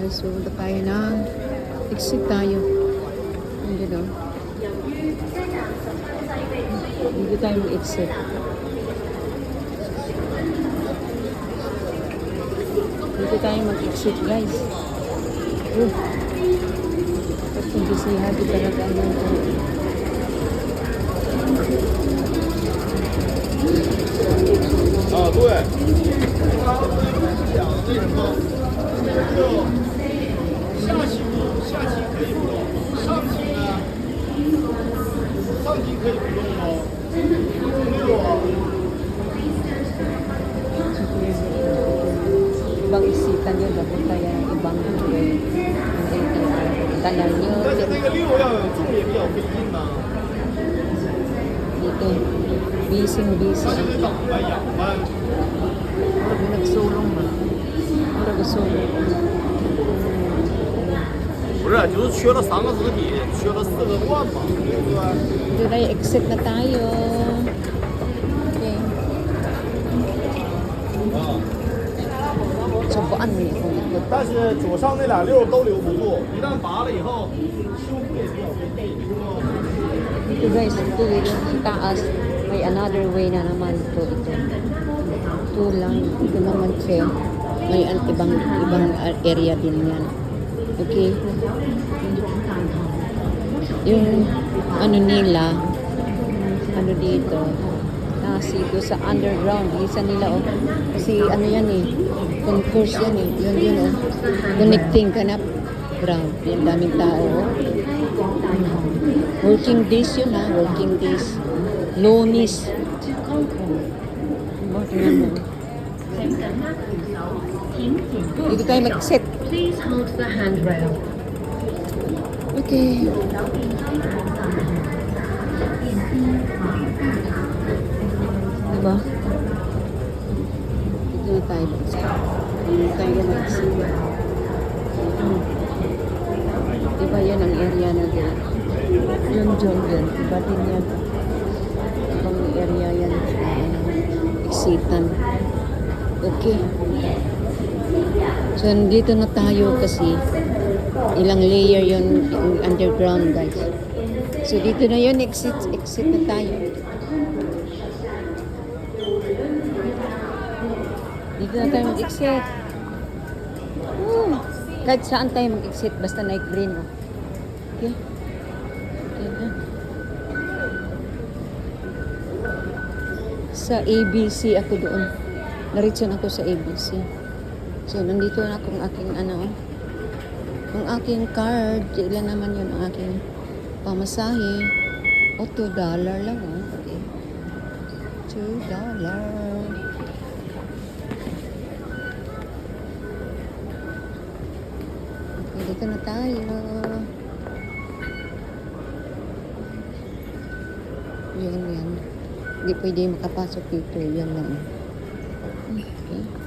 Guys, pupunta tayo ng exit tayo. Ayun o. Dito tayo mag-exit. Dito tayo mag-exit, guys. Tapos bisihado talaga ng对。下棋可以不动，上棋呢？上棋可以不动哦。没有啊。 ibang isitan yun, napunta yan ng ibang ATR. Tanan nyo. 但是那个六要有重也比较费劲呐。 Dito, busy. 那就是等呗，养呗。 Pag nagsulong ba? Pag nagsulong. 不是，就是缺了3个子体，缺了4个冠嘛，对不对？ Dito tayo, exit na tayo. Okay. Subuan mo yung ikot. 但是左上那俩六都留不住，一旦拔了以后，修复也比较费劲。 Ito guys, ito sa taas. May another way na naman ito. Ito lang. Ito naman siya. May ibang area din yan. Okay. Yung ano nila, ano dito, dito sa underground. Isa nila oh. Kasi ano yan eh. Concourse yan eh. Yun oh. Connecting ka na ground. Yung daming tao oh. Working days yun ha, working days. Lonis. Dito tayo mag-set. Please hold the handrail. Okay. Diba? Dito na tayo mag-set. Dito tayo mag-set. Diba yan ang area na din. Yung jungle, iba din yan. Ibang area yan. Exitan. Okay. So, nandito na tayo kasi ilang layer yun yung underground, guys. So, dito na yun. Exit na tayo. Dito na tayo mag-exit. Kahit saan tayo mag-exit, basta night green. Oh. Okay. Sa ABC ako doon. Naritson ako sa ABC. So, nandito na akong aking ang aking card. Ilan naman yun ang aking pamasahe. O, $2 lang. Oh. Okay. $2. Okay, dito na tayo. Yan. Hindi pwede makapasok dito. Yan lang. Okay.